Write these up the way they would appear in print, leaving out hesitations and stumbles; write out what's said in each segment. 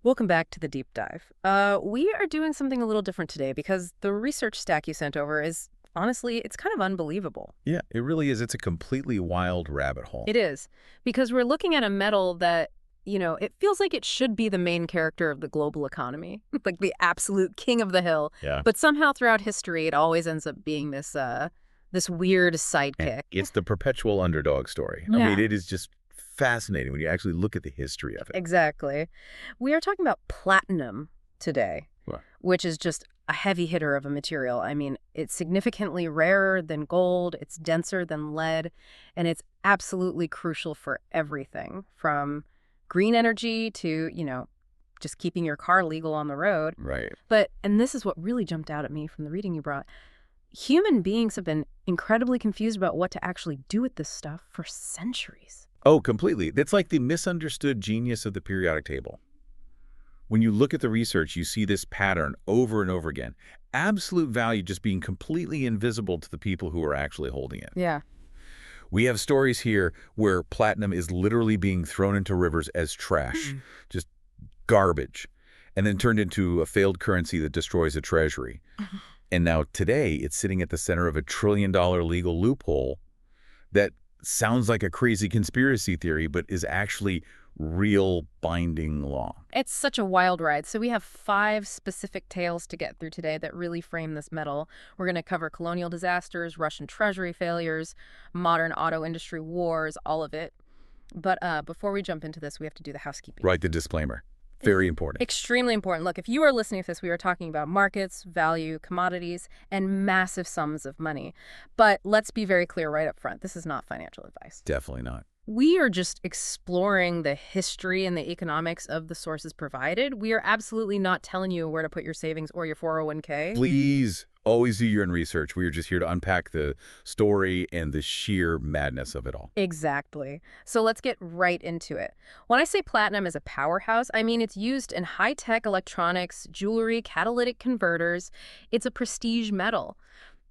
Welcome back to the deep dive. We are doing something a little different today because the research stack you sent over is, honestly, it's kind of unbelievable. Yeah, it really is. It's a completely wild rabbit hole. It is, because we're looking at a metal that, it feels like it should be the main character of the global economy, like the absolute king of the hill. Yeah. But somehow throughout history, it always ends up being this weird And sidekick. it's the perpetual underdog story. I Yeah. mean, it is just fascinating when you actually look at the history of it. Exactly. We are talking about platinum today, Well, which is just a heavy hitter of a material. I mean, it's significantly rarer than gold, it's denser than lead, and it's absolutely crucial for everything from green energy to, just keeping your car legal on the road. right. And this is what really jumped out at me from the reading you brought. Human beings have been incredibly confused about what to actually do with this stuff for centuries. Oh, completely. That's like the misunderstood genius of the periodic table. When you look at the research, you see this pattern over and over again. Absolute value just being completely invisible to the people who are actually holding it. Yeah. We have stories here where platinum is literally being thrown into rivers as trash, just garbage, and then turned into a failed currency that destroys a treasury. And now today, it's sitting at the center of a $1 trillion legal loophole that sounds like a crazy conspiracy theory, but is actually real binding law. It's such a wild ride. So we have 5 specific tales to get through today that really frame this metal. We're going to cover colonial disasters, Russian treasury failures, modern auto industry wars, all of it. But before we jump into this, we have to do the housekeeping. Right, the disclaimer. Very important. Extremely important. Look, if you are listening to this, we are talking about markets, value, commodities, and massive sums of money. But let's be very clear right up front. This is not financial advice. Definitely not. We are just exploring the history and the economics of the sources provided. We are absolutely not telling you where to put your savings or your 401k. Please always do your own research. We are just here to unpack the story and the sheer madness of it all. Exactly. So let's get right into it. When I say platinum is a powerhouse, I mean it's used in high-tech electronics, jewelry, catalytic converters. It's a prestige metal.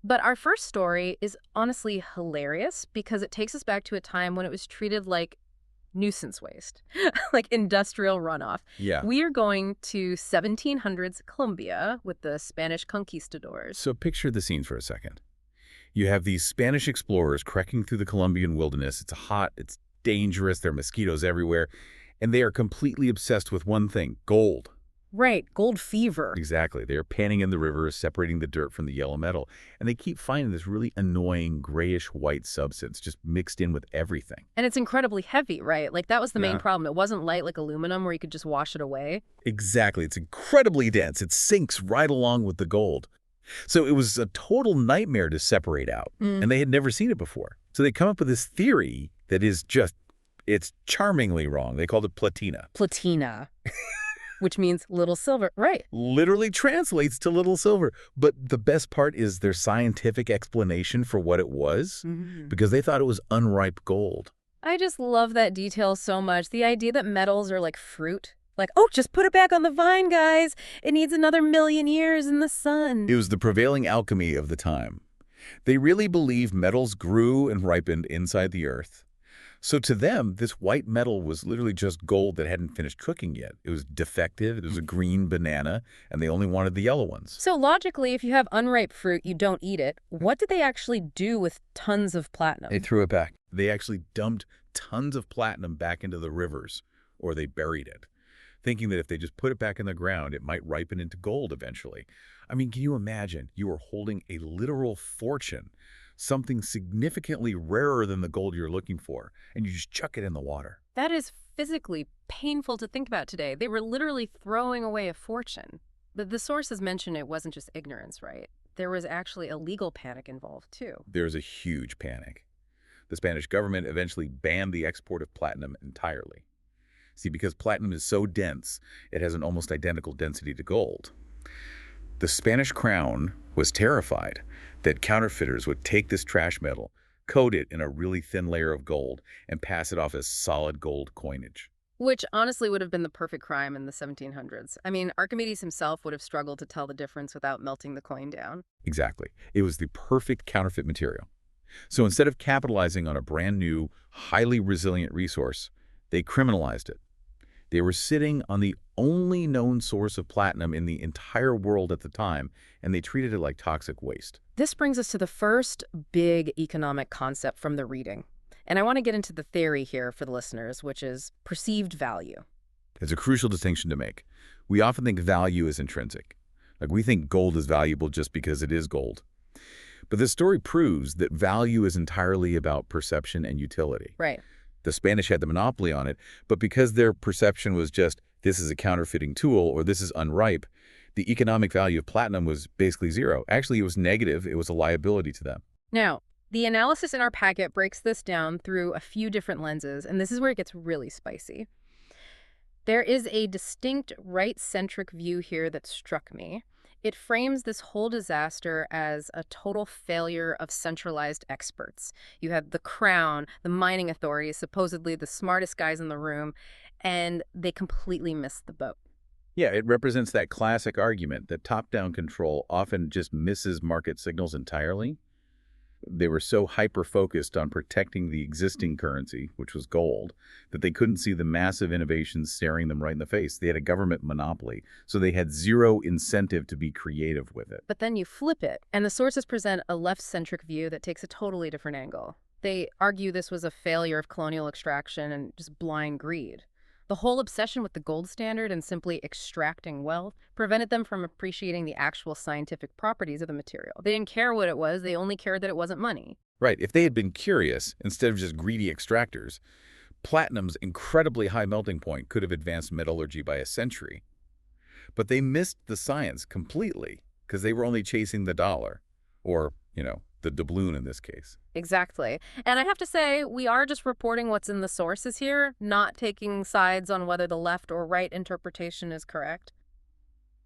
But our first story is honestly hilarious because it takes us back to a time when it was treated like nuisance waste, like industrial runoff. Yeah. We are going to 1700s Colombia with the Spanish conquistadors. So picture the scene for a second. You have these Spanish explorers trekking through the Colombian wilderness. It's hot, it's dangerous, there are mosquitoes everywhere, and they are completely obsessed with one thing, gold. Right, gold fever. Exactly. They are panning in the rivers, separating the dirt from the yellow metal, and they keep finding this really annoying grayish-white substance just mixed in with everything. And it's incredibly heavy, right? Like, that was the main Yeah. problem. It wasn't light like aluminum where you could just wash it away. Exactly. It's incredibly dense. It sinks right along with the gold. So it was a total nightmare to separate out, and they had never seen it before. So they come up with this theory that is just, it's charmingly wrong. They called it platina. Platina, which means little silver. Right. Literally translates to little silver. But the best part is their scientific explanation for what it was, because they thought it was unripe gold. I just love that detail so much. The idea that metals are like fruit. Like, oh, just put it back on the vine, guys. It needs another million years in the sun. It was the prevailing alchemy of the time. They really believed metals grew and ripened inside the earth. So to them, this white metal was literally just gold that hadn't finished cooking yet. It was defective, it was a green banana, and they only wanted the yellow ones. So logically, if you have unripe fruit, you don't eat it. What did they actually do with tons of platinum? They threw it back. They actually dumped tons of platinum back into the rivers, or they buried it, thinking that if they just put it back in the ground, it might ripen into gold eventually. I mean, can you imagine? You are holding a literal fortune, something significantly rarer than the gold you're looking for, and you just chuck it in the water. That is physically painful to think about today. They were literally throwing away a fortune. But the sources mention it wasn't just ignorance, right? There was actually a legal panic involved, too. There's a huge panic. The Spanish government eventually banned the export of platinum entirely. See, because platinum is so dense, it has an almost identical density to gold. The Spanish crown was terrified that counterfeiters would take this trash metal, coat it in a really thin layer of gold, and pass it off as solid gold coinage. Which honestly would have been the perfect crime in the 1700s. I mean, Archimedes himself would have struggled to tell the difference without melting the coin down. Exactly. It was the perfect counterfeit material. So instead of capitalizing on a brand new, highly resilient resource, they criminalized it. They were sitting on the only known source of platinum in the entire world at the time, and they treated it like toxic waste. This brings us to the first big economic concept from the reading. And I want to get into the theory here for the listeners, which is perceived value. It's a crucial distinction to make. We often think value is intrinsic. Like we think gold is valuable just because it is gold. But this story proves that value is entirely about perception and utility. Right. The Spanish had the monopoly on it, but because their perception was just, this is a counterfeiting tool or this is unripe, the economic value of platinum was basically zero. Actually, it was negative. It was a liability to them. Now, the analysis in our packet breaks this down through a few different lenses, and this is where it gets really spicy. There is a distinct right-centric view here that struck me. It frames this whole disaster as a total failure of centralized experts. You had the Crown, the mining authorities, supposedly the smartest guys in the room, and they completely missed the boat. Yeah, it represents that classic argument that top-down control often just misses market signals entirely. They were so hyper-focused on protecting the existing currency, which was gold, that they couldn't see the massive innovations staring them right in the face. They had a government monopoly, so they had zero incentive to be creative with it. But then you flip it, and the sources present a left-centric view that takes a totally different angle. They argue this was a failure of colonial extraction and just blind greed. The whole obsession with the gold standard and simply extracting wealth prevented them from appreciating the actual scientific properties of the material. They didn't care what it was, they only cared that it wasn't money. Right, if they had been curious, instead of just greedy extractors, platinum's incredibly high melting point could have advanced metallurgy by a century. But they missed the science completely because they were only chasing the dollar, or, the doubloon in this case. Exactly. And I have to say, we are just reporting what's in the sources here, not taking sides on whether the left or right interpretation is correct.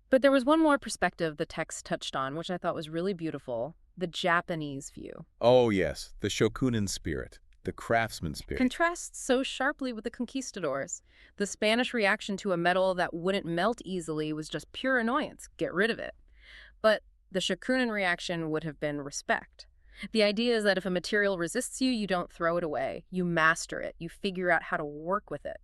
But there was one more perspective the text touched on, which I thought was really beautiful, the Japanese view. Oh yes, the shokunin spirit, the craftsman spirit. Contrasts so sharply with the conquistadors. The Spanish reaction to a metal that wouldn't melt easily was just pure annoyance. Get rid of it. But the shokunin reaction would have been respect. The idea is that if a material resists you, you don't throw it away. You master it. You figure out how to work with it.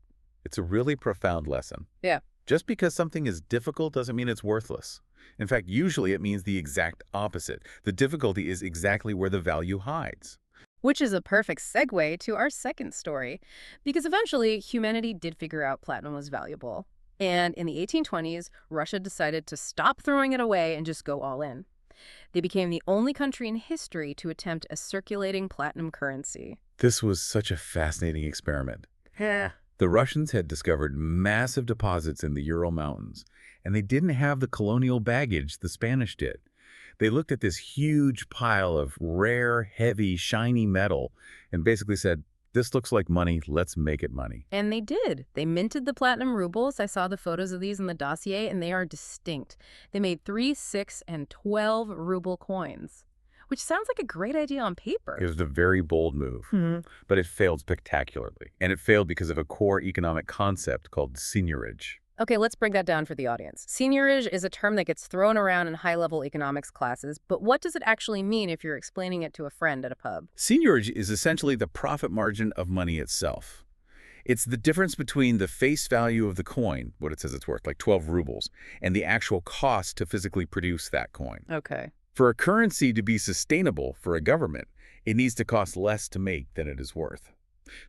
It's a really profound lesson. Yeah. Just because something is difficult doesn't mean it's worthless. In fact, usually it means the exact opposite. The difficulty is exactly where the value hides. Which is a perfect segue to our second story, because eventually humanity did figure out platinum was valuable. And in the 1820s, Russia decided to stop throwing it away and just go all in. They became the only country in history to attempt a circulating platinum currency. This was such a fascinating experiment. Yeah. The Russians had discovered massive deposits in the Ural Mountains, and they didn't have the colonial baggage the Spanish did. They looked at this huge pile of rare, heavy, shiny metal and basically said, this looks like money, let's make it money. And they did. They minted the platinum rubles. I saw the photos of these in the dossier, and they are distinct. They made 3, 6, and 12 ruble coins, which sounds like a great idea on paper. It was a very bold move, but it failed spectacularly. And it failed because of a core economic concept called seigniorage. Okay, let's break that down for the audience. Seigniorage is a term that gets thrown around in high-level economics classes, but what does it actually mean if you're explaining it to a friend at a pub? Seigniorage is essentially the profit margin of money itself. It's the difference between the face value of the coin, what it says it's worth, like 12 rubles, and the actual cost to physically produce that coin. Okay. For a currency to be sustainable for a government, it needs to cost less to make than it is worth.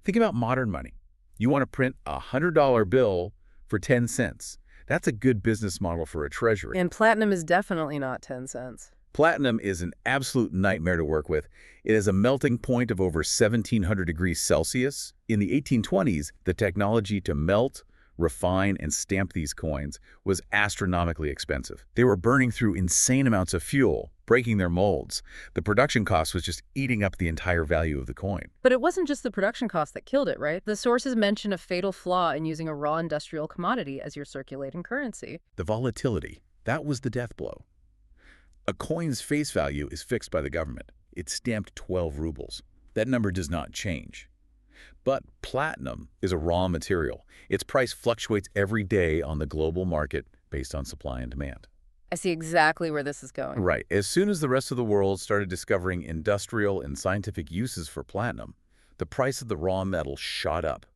Think about modern money. You want to print a $100 bill for 10 cents. That's a good business model for a treasury. And platinum is definitely not 10 cents. Platinum is an absolute nightmare to work with. It has a melting point of over 1,700 degrees Celsius. In the 1820s, the technology to melt, refine, and stamp these coins was astronomically expensive. They were burning through insane amounts of fuel, breaking their molds. The production cost was just eating up the entire value of the coin. But it wasn't just the production cost that killed it, right? The sources mention a fatal flaw in using a raw industrial commodity as your circulating currency. The volatility, that was the death blow. A coin's face value is fixed by the government. It's stamped 12 rubles. That number does not change. But platinum is a raw material. Its price fluctuates every day on the global market based on supply and demand. I see exactly where this is going. Right. As soon as the rest of the world started discovering industrial and scientific uses for platinum, the price of the raw metal shot up.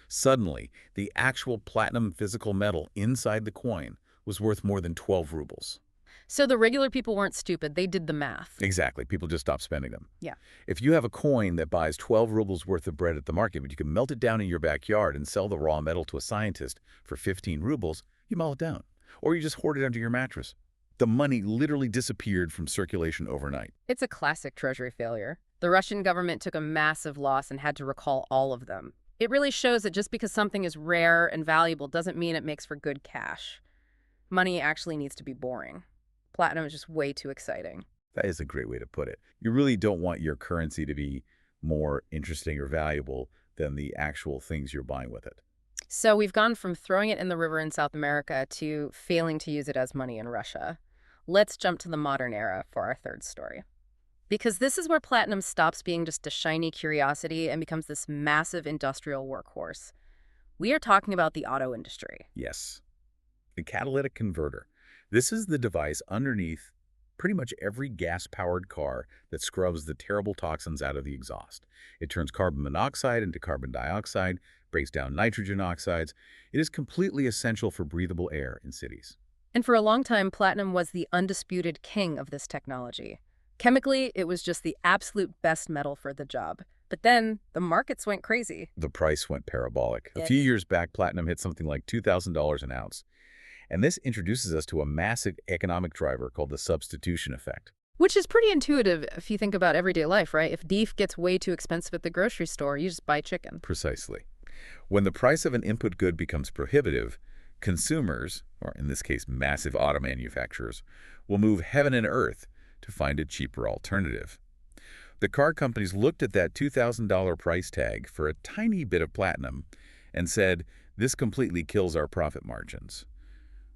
Suddenly, the actual platinum physical metal inside the coin was worth more than 12 rubles. So the regular people weren't stupid. They did the math. Exactly. People just stopped spending them. Yeah. If you have a coin that buys 12 rubles worth of bread at the market, but you can melt it down in your backyard and sell the raw metal to a scientist for 15 rubles, you melt it down. Or you just hoard it under your mattress. The money literally disappeared from circulation overnight. It's a classic treasury failure. The Russian government took a massive loss and had to recall all of them. It really shows that just because something is rare and valuable doesn't mean it makes for good cash. Money actually needs to be boring. Platinum is just way too exciting. That is a great way to put it. You really don't want your currency to be more interesting or valuable than the actual things you're buying with it. So we've gone from throwing it in the river in South America to failing to use it as money in Russia. Let's jump to the modern era for our third story. Because this is where platinum stops being just a shiny curiosity and becomes this massive industrial workhorse. We are talking about the auto industry. Yes. The catalytic converter. This is the device underneath pretty much every gas-powered car that scrubs the terrible toxins out of the exhaust. It turns carbon monoxide into carbon dioxide, breaks down nitrogen oxides. It is completely essential for breathable air in cities. And for a long time, platinum was the undisputed king of this technology. Chemically, it was just the absolute best metal for the job. But then the markets went crazy. The price went parabolic. A Yes. few years back, platinum hit something like $2,000 an ounce. And this introduces us to a massive economic driver called the substitution effect. Which is pretty intuitive if you think about everyday life, right? If beef gets way too expensive at the grocery store, you just buy chicken. Precisely. When the price of an input good becomes prohibitive, consumers, or in this case massive auto manufacturers, will move heaven and earth to find a cheaper alternative. The car companies looked at that $2,000 price tag for a tiny bit of platinum and said, this completely kills our profit margins.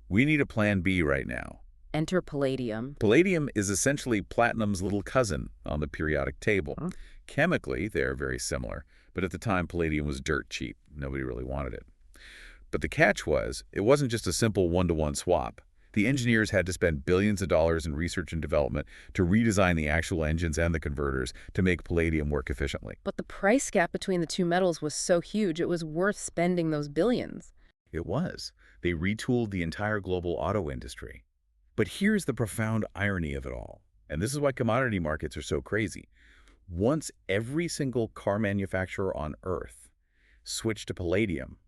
We need a plan B right now. Enter palladium. Palladium is essentially platinum's little cousin on the periodic table. Huh? Chemically, they're very similar, but at the time, palladium was dirt cheap. Nobody really wanted it. But the catch was, it wasn't just a simple one-to-one swap. The engineers had to spend billions of dollars in research and development to redesign the actual engines and the converters to make palladium work efficiently. But the price gap between the two metals was so huge, it was worth spending those billions. It was. They retooled the entire global auto industry. But here's the profound irony of it all, and this is why commodity markets are so crazy. Once every single car manufacturer on Earth switched to palladium,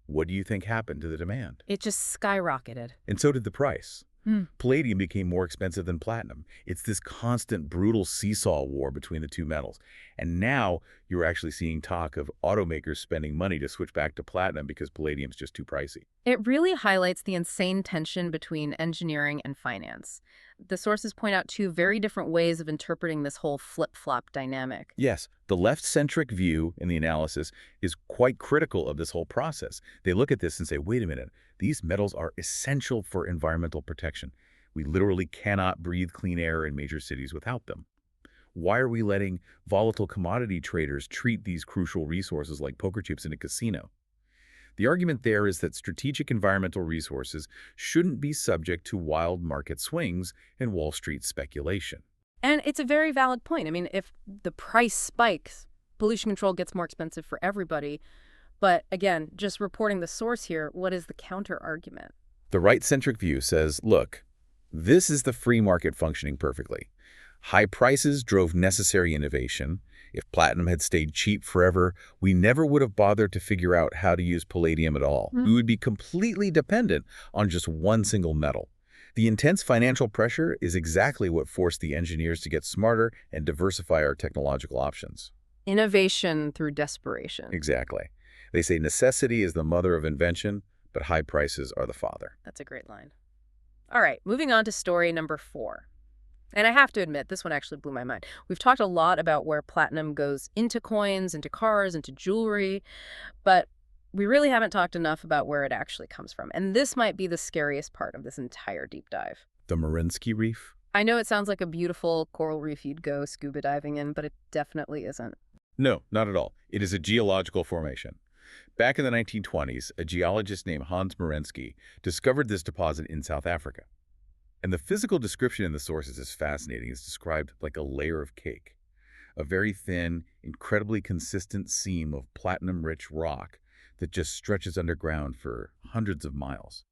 what do you think happened to the demand? It just skyrocketed. And so did the price. Hmm. Palladium became more expensive than platinum. It's this constant, brutal seesaw war between the two metals. And now you're actually seeing talk of automakers spending money to switch back to platinum because palladium's just too pricey. It really highlights the insane tension between engineering and finance. The sources point out two very different ways of interpreting this whole flip-flop dynamic. Yes, the left-centric view in the analysis is quite critical of this whole process. They look at this and say, wait a minute, these metals are essential for environmental protection. We literally cannot breathe clean air in major cities without them. Why are we letting volatile commodity traders treat these crucial resources like poker chips in a casino? The argument there is that strategic environmental resources shouldn't be subject to wild market swings and Wall Street speculation. And it's a very valid point. I mean, if the price spikes, pollution control gets more expensive for everybody. But again, just reporting the source here, what is the counter argument? The right-centric view says, look, this is the free market functioning perfectly. High prices drove necessary innovation. If platinum had stayed cheap forever, we never would have bothered to figure out how to use palladium at all. We would be completely dependent on just one single metal. The intense financial pressure is exactly what forced the engineers to get smarter and diversify our technological options. Innovation through desperation. Exactly. They say necessity is the mother of invention, but high prices are the father. That's a great line. All right, moving on to story number 4. And I have to admit, this one actually blew my mind. We've talked a lot about where platinum goes into coins, into cars, into jewelry, but we really haven't talked enough about where it actually comes from. And this might be the scariest part of this entire deep dive. The Mariinsky Reef? I know it sounds like a beautiful coral reef you'd go scuba diving in, but it definitely isn't. No, not at all. It is a geological formation. Back in the 1920s, a geologist named Hans Mariinsky discovered this deposit in South Africa. And the physical description in the sources is fascinating. It's described like a layer of cake, a very thin, incredibly consistent seam of platinum-rich rock that just stretches underground for hundreds of miles.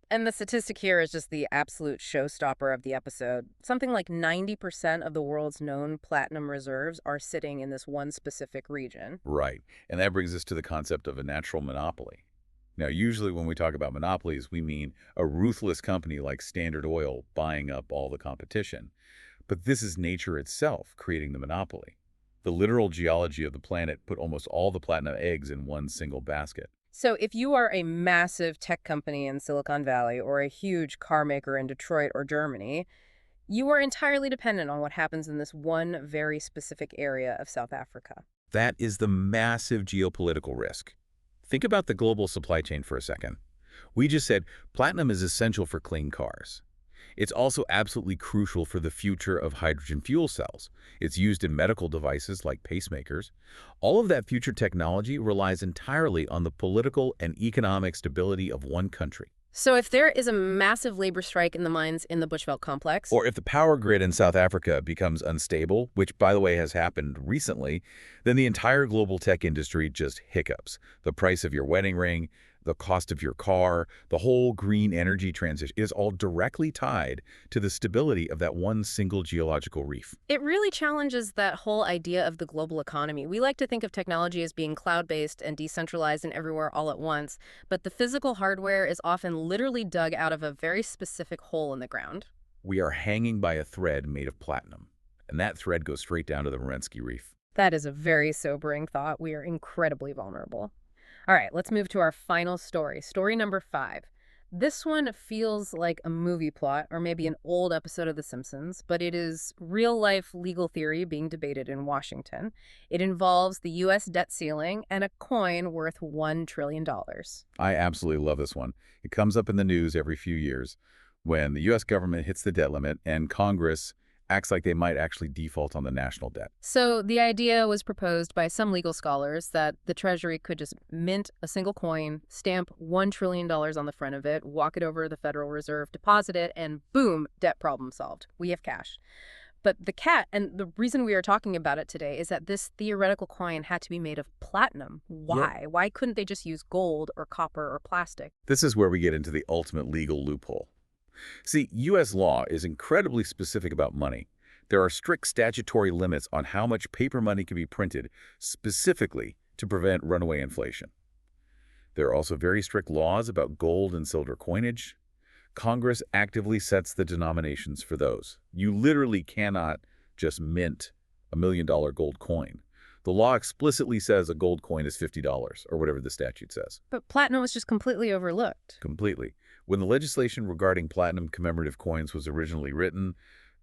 And the statistic here is just the absolute showstopper of the episode. Something like 90% of the world's known platinum reserves are sitting in this one specific region. Right. And that brings us to the concept of a natural monopoly. Now, usually when we talk about monopolies, we mean a ruthless company like Standard Oil buying up all the competition. But this is nature itself creating the monopoly. The literal geology of the planet put almost all the platinum eggs in one single basket. So if you are a massive tech company in Silicon Valley or a huge car maker in Detroit or Germany, you are entirely dependent on what happens in this one very specific area of South Africa. That is the massive geopolitical risk. Think about the global supply chain for a second. We just said platinum is essential for clean cars. It's also absolutely crucial for the future of hydrogen fuel cells. It's used in medical devices like pacemakers. All of that future technology relies entirely on the political and economic stability of one country. So if there is a massive labor strike in the mines in the Bushveld complex, Or if the power grid in South Africa becomes unstable, which, by the way, has happened recently, then the entire global tech industry just hiccups. The price of your wedding ring, the cost of your car, the whole green energy transition is all directly tied to the stability of that one single geological reef. it really challenges that whole idea of the global economy. We like to think of technology as being cloud-based and decentralized and everywhere all at once, but the physical hardware is often literally dug out of a very specific hole in the ground. We are hanging by a thread made of platinum, and that thread goes straight down to the Merensky Reef. That is a very sobering thought. We are incredibly vulnerable. All right, let's move to our final story. Story number 5. This one feels like a movie plot or maybe an old episode of The Simpsons, but it is real-life legal theory being debated in Washington. It involves the U.S. debt ceiling and a coin worth $1 trillion. I absolutely love this one. It comes up in the news every few years when the U.S. government hits the debt limit and Congress acts like they might actually default on the national debt. So the idea was proposed by some legal scholars that the Treasury could just mint a single coin, stamp $1 trillion on the front of it, walk it over to the Federal Reserve, deposit it, and boom, debt problem solved. We have cash. But the cat, and the reason we are talking about it today, is that this theoretical coin had to be made of platinum. Why? Yep. Why couldn't they just use gold or copper or plastic? This is where we get into the ultimate legal loophole. See, U.S. law is incredibly specific about money. There are strict statutory limits on how much paper money can be printed, specifically to prevent runaway inflation. There are also very strict laws about gold and silver coinage. Congress actively sets the denominations for those. You literally cannot just mint $1 million gold coin. The law explicitly says a gold coin is $50, or whatever the statute says. But platinum was just completely overlooked. Completely. When the legislation regarding platinum commemorative coins was originally written,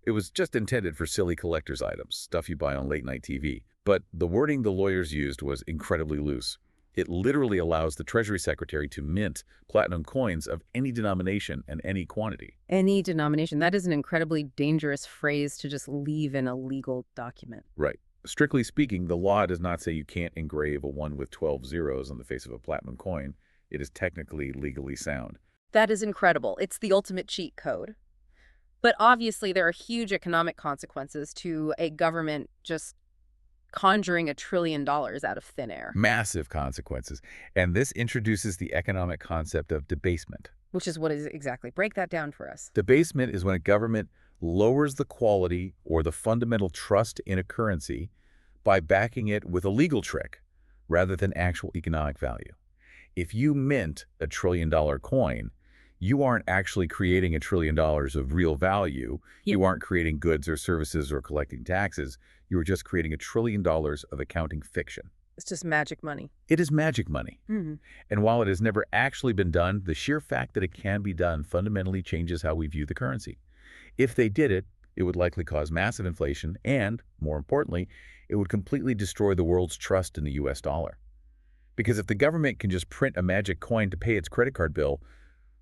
it was just intended for silly collector's items, stuff you buy on late-night TV. But the wording the lawyers used was incredibly loose. It literally allows the Treasury Secretary to mint platinum coins of any denomination and any quantity. Any denomination. That is an incredibly dangerous phrase to just leave in a legal document. Right. Strictly speaking, the law does not say you can't engrave a 1 with 12 zeros on the face of a platinum coin. It is technically legally sound. That is incredible. It's the ultimate cheat code. But obviously, there are huge economic consequences to a government just conjuring $1 trillion out of thin air, Massive consequences. And this introduces the economic concept of debasement. which is what is exactly. Break that down for us. Debasement is when a government lowers the quality or the fundamental trust in a currency by backing it with a legal trick rather than actual economic value. If you mint $1 trillion coin, you aren't actually creating $1 trillion of real value. You aren't creating goods or services or collecting taxes. You are just creating $1 trillion of accounting fiction. It's just magic money. It is magic money. Mm-hmm. And while it has never actually been done, the sheer fact that it can be done fundamentally changes how we view the currency. If they did it, it would likely cause massive inflation and, more importantly, it would completely destroy the world's trust in the U.S. dollar. Because if the government can just print a magic coin to pay its credit card bill,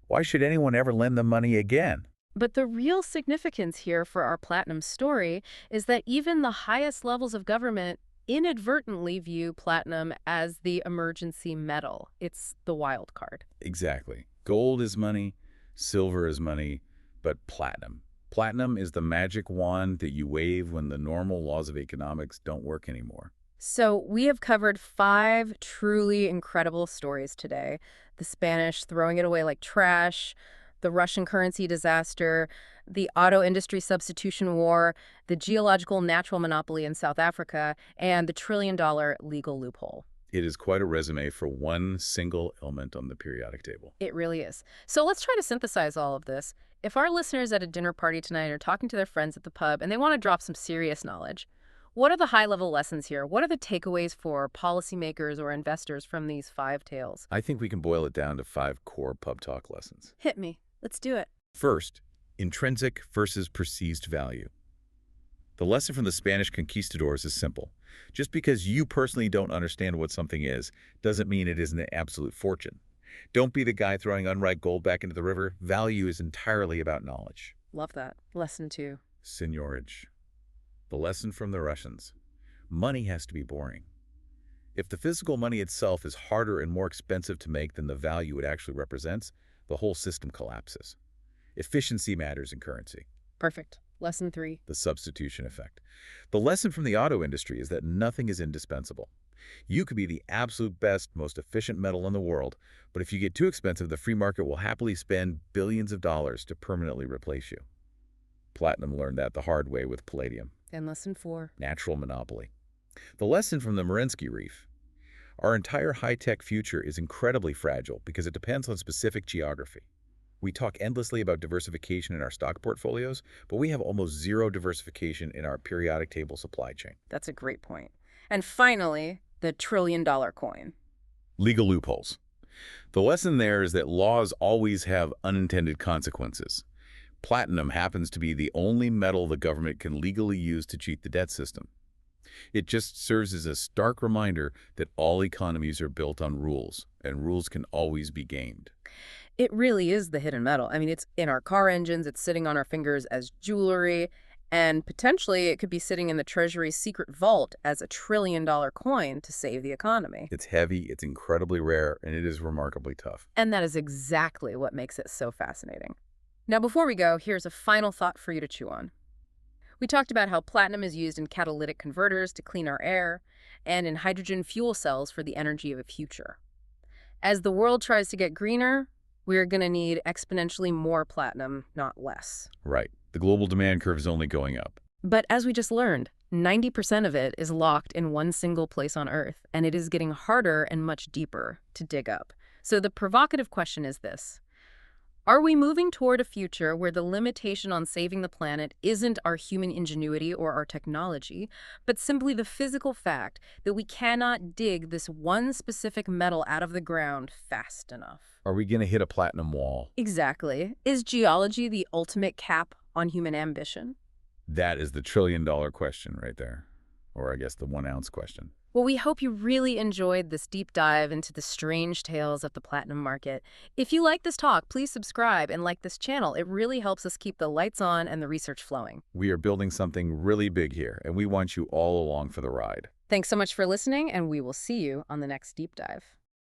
why should anyone ever lend them money again? But the real significance here for our platinum story is that even the highest levels of government inadvertently view platinum as the emergency metal. It's the wild card. Exactly. Gold is money, silver is money, but platinum. Platinum is the magic wand that you wave when the normal laws of economics don't work anymore. So we have covered 5 truly incredible stories today. The Spanish throwing it away like trash, the Russian currency disaster, the auto industry substitution war, the geological natural monopoly in South Africa, and the $1 trillion legal loophole. It is quite a resume for one single element on the periodic table. It really is. So let's try to synthesize all of this. If our listeners at a dinner party tonight are talking to their friends at the pub and they want to drop some serious knowledge, what are the high-level lessons here? What are the takeaways for policymakers or investors from these 5 tales? I think we can boil it down to 5 core pub talk lessons. Hit me. Let's do it. First, intrinsic versus perceived value. The lesson from the Spanish conquistadors is simple. Just because you personally don't understand what something is, doesn't mean it isn't an absolute fortune. Don't be the guy throwing unripe gold back into the river. Value is entirely about knowledge. Love that. Lesson 2. Seigniorage. The lesson from the Russians. Money has to be boring. If the physical money itself is harder and more expensive to make than the value it actually represents, the whole system collapses. Efficiency matters in currency. Perfect. Lesson 3. The substitution effect. The lesson from the auto industry is that nothing is indispensable. You could be the absolute best, most efficient metal in the world, but if you get too expensive, the free market will happily spend billions of dollars to permanently replace you. Platinum learned that the hard way with palladium. And lesson 4. Natural monopoly. The lesson from the Marinsky Reef. Our entire high-tech future is incredibly fragile because it depends on specific geography. We talk endlessly about diversification in our stock portfolios, but we have almost zero diversification in our periodic table supply chain. That's a great point. And finally, the $1 trillion coin. Legal loopholes. The lesson there is that laws always have unintended consequences. Platinum happens to be the only metal the government can legally use to cheat the debt system. It just serves as a stark reminder that all economies are built on rules, and rules can always be gamed. It really is the hidden metal. I mean, it's in our car engines, it's sitting on our fingers as jewelry, and potentially it could be sitting in the Treasury's secret vault as a $1 trillion coin to save the economy. It's heavy, it's incredibly rare, and it is remarkably tough. And that is exactly what makes it so fascinating. Now, before we go, here's a final thought for you to chew on. We talked about how platinum is used in catalytic converters to clean our air and in hydrogen fuel cells for the energy of the future. As the world tries to get greener, we're going to need exponentially more platinum, not less. Right. The global demand curve is only going up. But as we just learned, 90% of it is locked in one single place on Earth, and it is getting harder and much deeper to dig up. So the provocative question is this. Are we moving toward a future where the limitation on saving the planet isn't our human ingenuity or our technology, but simply the physical fact that we cannot dig this one specific metal out of the ground fast enough? Are we going to hit a platinum wall? Exactly. Is geology the ultimate cap on human ambition? That is the trillion-dollar question right there. Or I guess the 1 ounce question. Well, we hope you really enjoyed this deep dive into the strange tales of the platinum market. If you like this talk, please subscribe and like this channel. It really helps us keep the lights on and the research flowing. We are building something really big here, and we want you all along for the ride. Thanks so much for listening, and we will see you on the next deep dive.